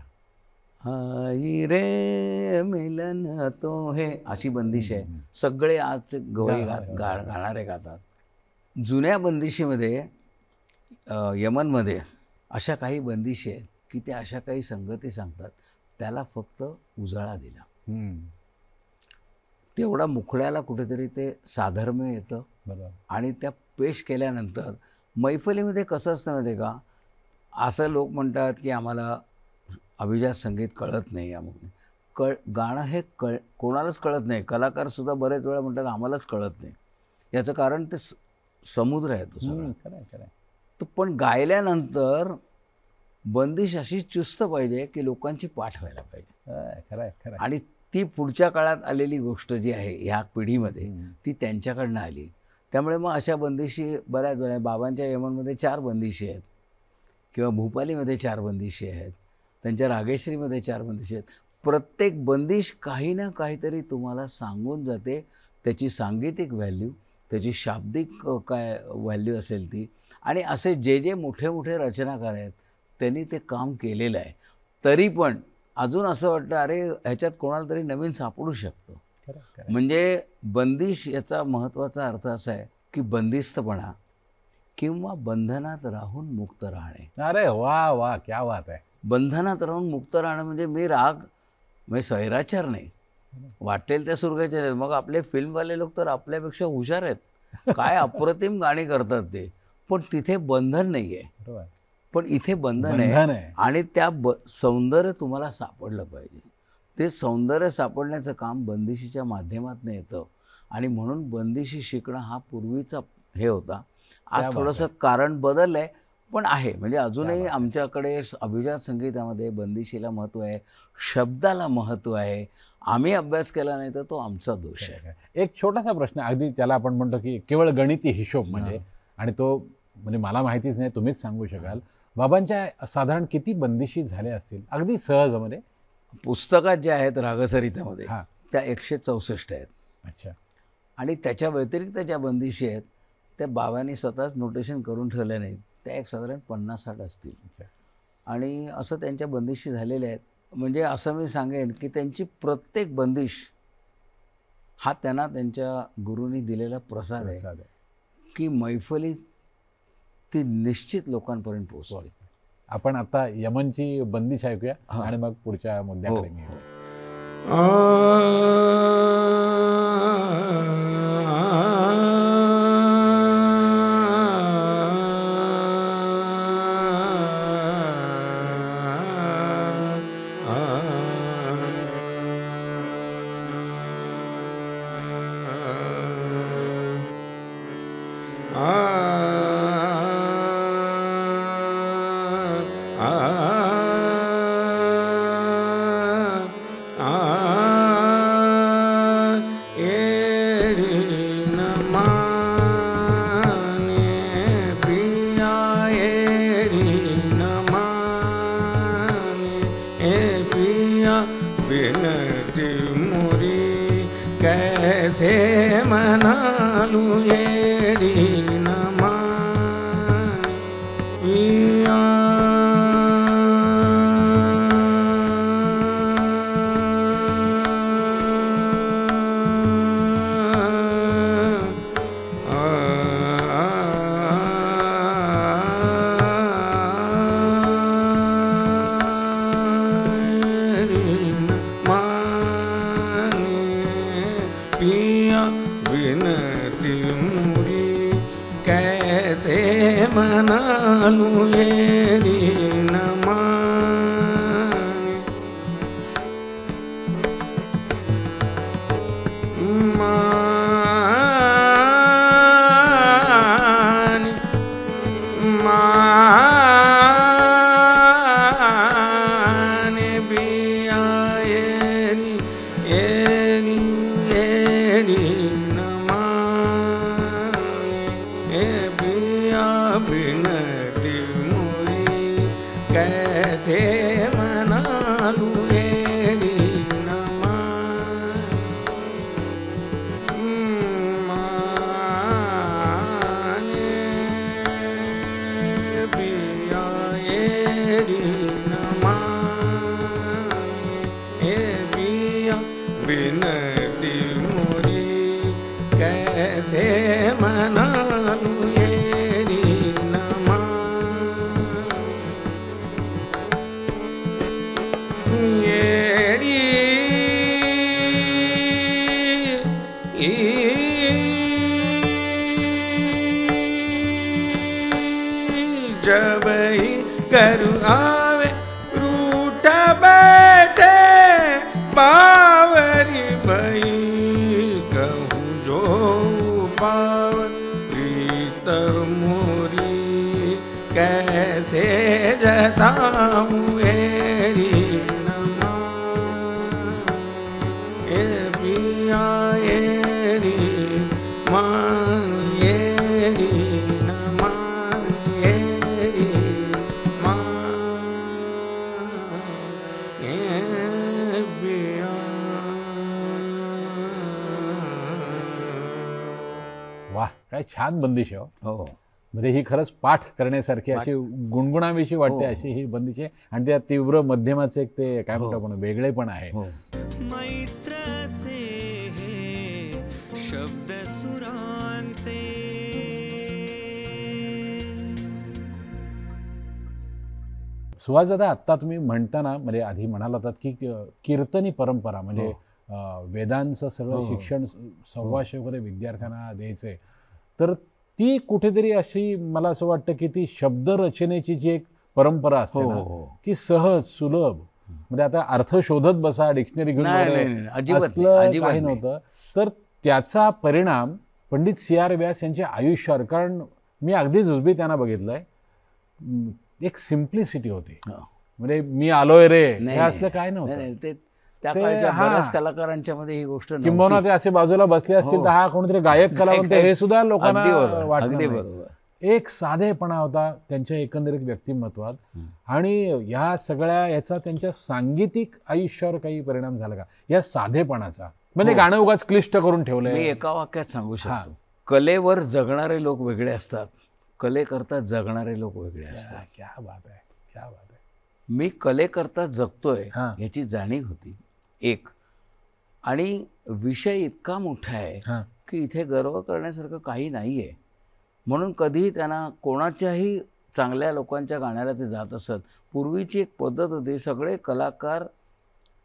D: आई रे मिलन तो हे अशी बंदिश आहे. सगळे आज गवई गाणारे गातात. जुन्या बंदिशीमध्ये यमनमध्ये अशा काही बंदिशी आहेत की त्या अशा काही संगती सांगतात, त्याला फक्त उजाळा दिला, तेवढा मुखड्याला कुठेतरी ते साधर्म्य येतं.
F: बरोबर.
D: आणि त्या पेश केल्यानंतर मैफलीमध्ये कसं असतं माहिती आहे का, असं लोक म्हणतात की आम्हाला अभिजात संगीत कळत नाही, अमुक गाणं हे कोणालाच कळत नाही. कलाकारसुद्धा बरेच वेळा म्हणतात आम्हालाच कळत नाही. याचं कारण ते समुद्र आहे तो सगळं. तर पण गायल्यानंतर बंदिश अशी चुस्त पाहिजे की लोकांची पाठ व्हायला पाहिजे.
F: खरंय खरंय.
D: आणि ती पुढच्या काळात आलेली गोष्ट जी आहे ह्या पिढीमध्ये ती त्यांच्याकडनं आली. त्यामुळे मग अशा बंदिशी बऱ्याच वेळा बाबांच्या यमनमध्ये 4 बंदिशी आहेत किंवा भूपालीमध्ये 4 बंदिशी आहेत, त्यांच्या रागेश्रीमध्ये 4 बंदिशी आहेत. प्रत्येक बंदिश काही ना काहीतरी तुम्हाला सांगून जाते. त्याची सांगीतिक व्हॅल्यू, त्याची शाब्दिक काय व्हॅल्यू असेल ती. आणि असे जे जे मोठे मोठे रचनाकार आहेत त्यांनी ते काम केलेलं आहे. तरी पण अजून असं वाटतं अरे ह्याच्यात कोणाला तरी नवीन सापडू शकतो. म्हणजे बंदिश याचा महत्त्वाचा अर्थ असा आहे की बंदिस्तपणा किंवा बंधनात राहून मुक्त राहणे.
F: अरे वा वा, क्या बात आहे.
D: बंधनात राहून मुक्त राहणं म्हणजे मी राग म्हणजे स्वैराचार नाही, वाटेल त्या सुरगाचे. मग आपले फिल्मवाले लोक तर आपल्यापेक्षा हुशार आहेत, काय अप्रतिम गाणी करतात ते, पण तिथे बंधन नाही आहे. पण इथे बंधन आहे. आणि त्या सौंदर्य तुम्हाला सापडलं पाहिजे. ते सौंदर्य सापडण्याचं काम बंदिशीच्या माध्यमातून येतं. आणि म्हणून बंदिशी शिकणं हा पूर्वीचा हे होता. आज थोडंसं कारण बदललं आहे पण आहे. म्हणजे अजूनही आमच्याकडे अभिजात संगीतामध्ये बंदिशीला महत्त्व आहे, शब्दाला महत्त्व आहे. आम्ही अभ्यास केला नाही तर तो आमचा दोष आहे.
F: एक छोटासा प्रश्न, अगदी त्याला आपण म्हणतो की केवळ गणिती हिशोब म्हणजे, आणि तो म्हणजे मला माहितीच नाही, तुम्हीच सांगू शकाल, बाबांच्या साधारण किती बंदिशी झाल्या असतील अगदी सहज? म्हणजे
D: पुस्तकात ज्या आहेत रागसरितामध्ये त्या 164 आहेत.
F: अच्छा.
D: आणि त्याच्या व्यतिरिक्त ज्या बंदिशी आहेत त्या बाबांनी स्वतःच नोटेशन करून ठेवल्या नाहीत. त्या एक साधारण 50-60 असतील. आणि असं त्यांच्या बंदिशी झालेल्या आहेत. म्हणजे असं मी सांगेन की त्यांची प्रत्येक बंदिश हा त्यांना त्यांच्या गुरूंनी दिलेला प्रसाद आहे की मैफलीत ती निश्चित लोकांपर्यंत पोहोचते.
F: आपण आता यमनची बंदिश ऐकूया आणि मग पुढच्या मुद्द्याकडे घेऊ.
E: जब ही कर आवे रूठ बैठे बावरी भई कहूँ जो पाव प्रीत मोरी कैसे जताऊँ एरी नमा मानिए न मानिए मानिए बिया।
F: वाह, काय छान बंदिश आहे हो.
D: हो
F: म्हणजे ही खरंच पाठ करण्यासारखी अशी गुणगुणाविषयी वाटते अशी ही बंदिश आहे. आणि त्या तीव्र मध्यमाचं एक ते काय म्हणतो आपण वेगळेपण आहे.
D: हो
B: मैत्र से हे शब्द सुरांचे.
F: सुहास दादा, आत्ता तुम्ही म्हणताना म्हणजे आधी म्हणाला होतात की कीर्तनी परंपरा म्हणजे वेदांचं सगळं शिक्षण सव्वाशे वगैरे विद्यार्थ्यांना द्यायचंय, तर ती कुठेतरी अशी मला असं वाटतं की ती शब्दरचनेची जी एक परंपरा असते ना की सहज सुलभ, म्हणजे आता अर्थ शोधत बसा डिक्शनरी घेऊन वगैरे असलं काही नव्हतं. तर त्याचा परिणाम पंडित C.R. व्यास यांच्या आयुष्यावर, कारण मी अगदी जुजबी त्यांना बघितलंय, एक सिम्प्लिसिटी होती. म्हणजे मी आलोय रे हे असलं काय नव्हतं.
D: त्या काळच्या बऱ्याच कलाकारांच्या मध्ये ही गोष्ट
F: किंबहुना ते असे बाजूला बसले असतील तर हा कोणीतरी गायक कलावंत हे सुद्धा लोकांना वाटलं नाही. एक साधेपणा होता त्यांच्या एकंदरीत व्यक्तिमत्वात. आणि ह्या सगळ्या याचा त्यांच्या सांगीतिक आयुष्यावर काही परिणाम झाला का या साधेपणाचा? म्हणजे गाणं उगाच क्लिष्ट करून ठेवलंय.
D: मी एका वाक्यात सांगू शकतो, कलेवर जगणारे लोक वेगळे असतात, कलेकरता जगणारे लोक वेगळे असतात.
F: क्या बात आहे, क्या बात आहे.
D: मी कलेकरता जगतोय याची जाणीव होती एक. आणि विषय इतका मोठा आहे की इथे गर्व करण्यासारखं काही नाही आहे. म्हणून कधीही त्यांना कोणाच्याही चांगल्या लोकांच्या गाण्याला ते जात असत. पूर्वीची एक पद्धत होती, सगळे कलाकार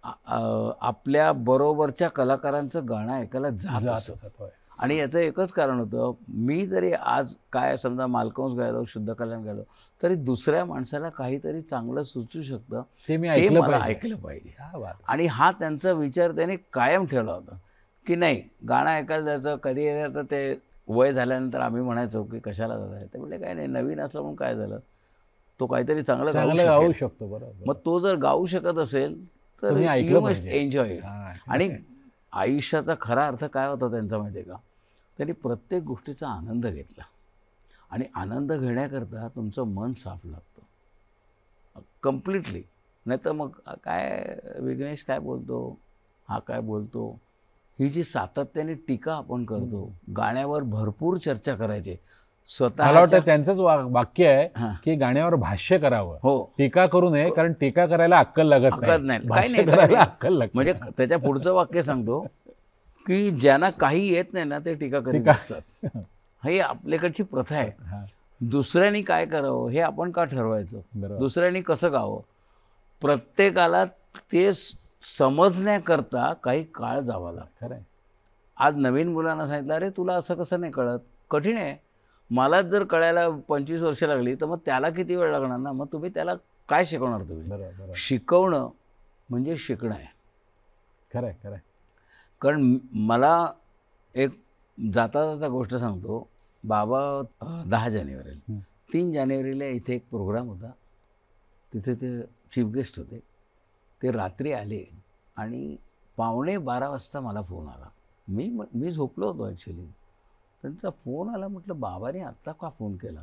D: आपल्या बरोबरच्या कलाकारांचं गाणं ऐकायला जात असत. आणि याचं एकच कारण होतं, मी जरी आज काय समजा मालकंस गायलो, शुद्ध कल्याण गायलो, तरी दुसऱ्या माणसाला काहीतरी चांगलं सुचू शकतं,
F: ते मी
D: मला ऐकलं पाहिजे. आणि हा त्यांचा विचार त्याने कायम ठेवला होता की नाही गाणं ऐकायला जायचं. कधी तर ते वय झाल्यानंतर आम्ही म्हणायचो की कशाला जात, ते म्हणजे काय नाही, नवीन असलं म्हणून काय झालं, तो काहीतरी चांगलं गाऊ शकतो.
F: बरोबर.
D: मग तो जर गाऊ शकत असेल तर यू मस्ट एन्जॉय. आणि आयुष्याचा खरा अर्थ काय होता त्यांचा माहिती आहे का? त्यांनी प्रत्येक गोष्टीचा आनंद घेतला. आणि आनंद घेण्याकरता तुमचं मन साफ लागतं कम्प्लिटली. नाही तर मग काय विघ्नेश काय बोलतो, हा काय बोलतो, ही जी सातत्याने टीका आपण करतो, गाण्यावर भरपूर चर्चा करायची.
F: मला वाटतं त्यांचंच वाक्य आहे की गाण्यावर भाष्य करावं, टीका करू नये, कारण टीका करायला अक्कल लागत नाही. भाष्य करायला अक्कल लागते.
D: म्हणजे त्याच्या पुढचं वाक्य सांगतो की ज्यांना काही येत नाही ना ते टीका करीत असतात. ही आपल्याकडची प्रथा आहे. दुसऱ्यांनी काय करावं हे आपण का ठरवायचं, दुसऱ्यांनी कसं गावं, प्रत्येकाला ते समजण्याकरता काही काळ जावा लागतो. खरं आहे. आज नवीन मुलांना सांगितलं अरे तुला असं कसं नाही कळत, कठीण आहे. मलाच जर कळायला 25 वर्ष लागली तर मग त्याला किती वेळ लागणार ना. मग तुम्ही त्याला काय शिकवणार? तुम्ही शिकवणं म्हणजे शिकणं आहे.
F: खरं आहे, खरं आहे.
D: कारण मला एक जाता जाता गोष्ट सांगतो. बाबा 10 जानेवारीला 3 जानेवारीला इथे एक प्रोग्राम होता, तिथे ते चीफ गेस्ट होते. ते रात्री आले आणि 11:15 वाजता मला फोन आला. मी झोपलो होतो ॲक्च्युली. त्यांचा फोन आला. म्हटलं बाबाने आत्ता का फोन केला?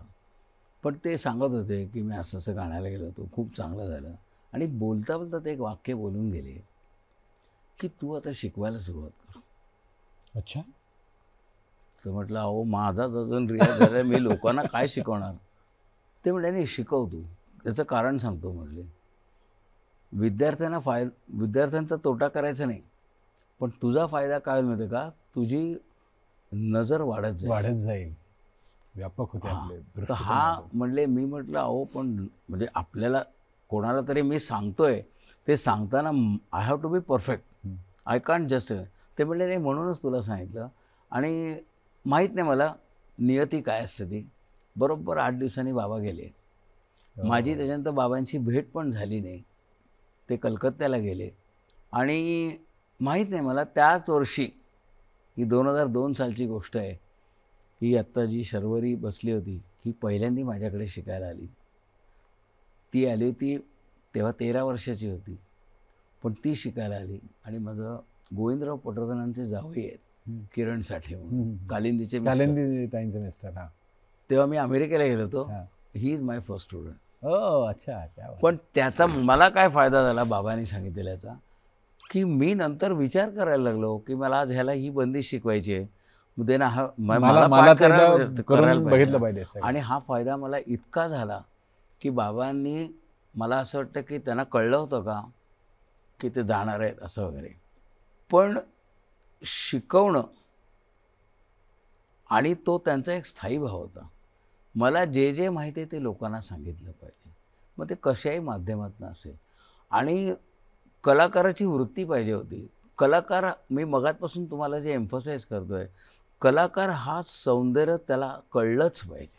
D: पण ते सांगत होते की मी असं असं गाण्याला गेलो होतो, खूप चांगलं झालं. आणि बोलता बोलता ते एक वाक्य बोलून गेले की तू आता शिकवायला सुरुवात कर.
F: अच्छा.
D: तर म्हटलं अहो माझा अजून रियाज झाला, मी लोकांना काय शिकवणार? ते म्हटले नाही शिकव तू. त्याचं कारण सांगतो म्हटले. विद्यार्थ्यांचा तोटा करायचा नाही, पण तुझा फायदा काय होईल माहिती का? तुझी नजर वाढत जाईल.
F: व्यापक होते आपले.
D: तर हा म्हणले. मी म्हटलं अहो पण म्हणजे आपल्याला कोणाला तरी मी सांगतोय, ते सांगताना I have to be perfect, I can't just. ते म्हणले नाही म्हणूनच तुला सांगितलं. आणि माहीत नाही मला नियती काय असते ती. बरोबर 8 दिवसांनी बाबा गेले. माझी त्याच्यानंतर बाबांची भेट पण झाली नाही. ते कलकत्त्याला गेले. आणि माहीत नाही मला त्याच वर्षी, ही 2002 सालची गोष्ट आहे, ही आत्ता जी शर्वरी बसली होती ही पहिल्यांदा माझ्याकडे शिकायला आली. ती आली होती तेव्हा 13 वर्षाची होती, पण ती शिकायला आली. आणि माझं गोविंदराव पटवर्धनांचे जावई आहेत किरण साठे म्हणून, कालिंदीचे मिस्टर.
F: कालिंदी ताईंचे मिस्टर. हां.
D: तेव्हा मी अमेरिकेला गेलो होतो.
F: हां.
D: He is my first student.
F: अच्छा. क्या बात.
D: पण त्याचा मला काय फायदा झाला बाबांनी सांगितलेल्याचा, की मी नंतर विचार करायला लागलो की मला आज ह्याला ही बंदिश शिकवायची आहे. मग ते ना
F: मला
D: पाठ
F: ते एकदा
D: करायला
F: करून बघितलं
D: पाहिजे.
F: पाहिजे सगळं.
D: आणि हा फायदा मला इतका झाला की बाबांनी मला असं वाटतं की त्यांना कळलं होतं का की ते जाणार आहेत असं वगैरे. पण शिकवणं आणि तो त्यांचा एक स्थायी भाव होता. मला जे माहिती आहे ते लोकांना सांगितलं पाहिजे, मग ते कशाही माध्यमातून असेल. आणि कलाकाराची वृत्ती पाहिजे होती. कलाकार, मी मगातपासून तुम्हाला जे एम्फसाईज करतो आहे, कलाकार हा सौंदर्य त्याला कळलंच पाहिजे.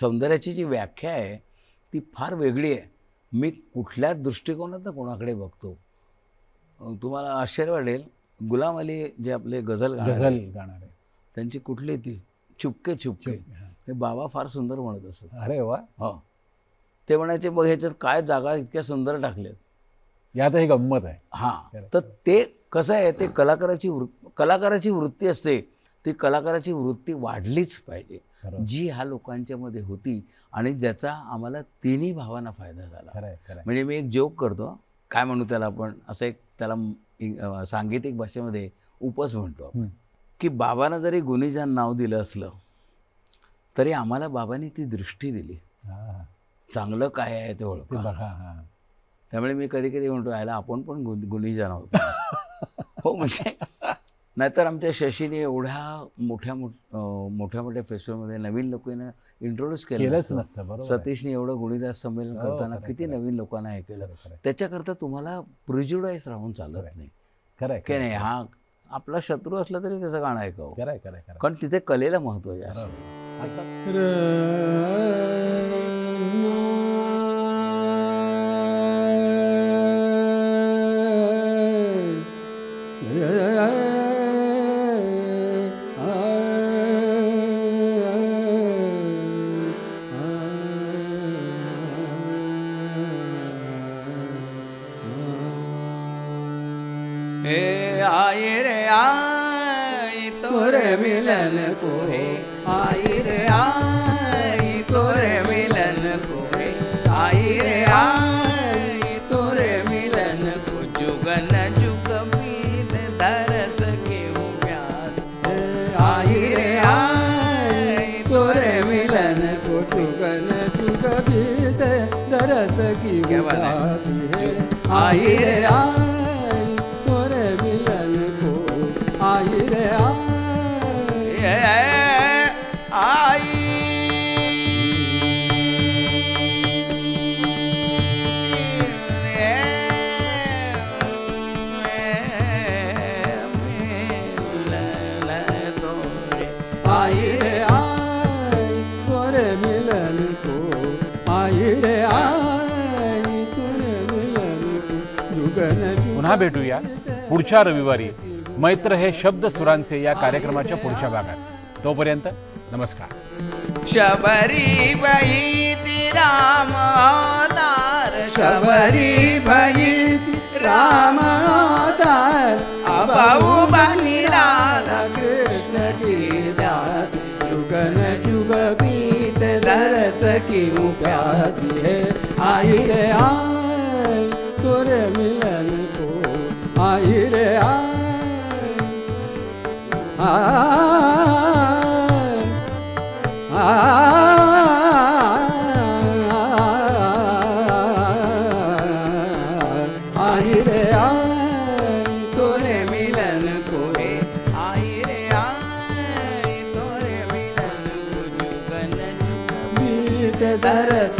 D: सौंदर्याची जी व्याख्या आहे ती फार वेगळी आहे. मी कुठल्या दृष्टिकोनातनं कोणाकडे बघतो. तुम्हाला आश्चर्य वाटेल, गुलाम अली जे आपले गझल
F: गाणारे,
D: त्यांची कुठली ती चुपके चुपके, हे बाबा फार सुंदर म्हणत असत.
F: अरे वा.
D: हो, ते म्हणायचे बघ ह्याच्यात काय जागा इतक्या सुंदर टाकल्यात.
F: यात ही गंमत आहे.
D: हां, तर ते कसं आहे, ते कलाकाराची वृत्ती असते. ती कलाकाराची वृत्ती वाढलीच पाहिजे, जी ह्या लोकांच्यामध्ये होती आणि ज्याचा आम्हाला तिन्ही भावांना फायदा झाला. म्हणजे मी एक जोक करतो, काय म्हणू त्याला आपण, असं एक त्याला सांगीतिक भाषेमध्ये उपस म्हणतो आपण, की बाबांना जरी गुणीजान नाव दिलं असलं तरी आम्हाला बाबांनी ती दृष्टी दिली, चांगलं काय आहे ते ओळखा. त्यामुळे मी कधी कधी म्हणतो यायला आपण पण गुणीजान आहोत. हो, म्हणजे नाहीतर आमच्या शशीने एवढ्या मोठ्या मोठ्या फेस्टिवलमध्ये नवीन लोकांना इंट्रोड्यूस केलंच नसतं. बरोबर. सतीशने एवढं गुणीदास संमेलन करताना किती नवीन लोकांना हे केलं. त्याच्याकरता तुम्हाला प्रिज्युडाईज राहून चालत नाही. की नाही हा आपला शत्रू असला तरी त्याचं गाणं ऐकावं. कारण तिथे कलेला महत्त्व जास्त.
E: आई रे आई तोरे मिलन को है, आई रे आई तोरे मिलन को है, आई रे आई तोरे मिलन को जुगन जुग बीत दरस के प्यार. आई रे आई तोरे मिलन को जुगन जुग बीत दरस की प्यास है. आई रे आई आई रे आई तोरे मिलन को, आई रे आई तोरे मिलन को जुगन.
F: पुन्हा भेटूया पुढच्या रविवारी मैत्र हे शब्द सुरांचे या कार्यक्रमाच्या पुढच्या भागात. तोपर्यंत नमस्कार.
E: शबरी बाई ती राम अवतार, शबरी बाई ती राम अवतार, अबाऊ बनी राधा कृष्ण की दास, जुगन जुग बीत दरस की प्यासी है. आई रे आई तोरे मिलन को, आई रे आई आई रे आई तोरे मिलन को है, आई रे आई तोरे मिलन को जुगन बीत दरस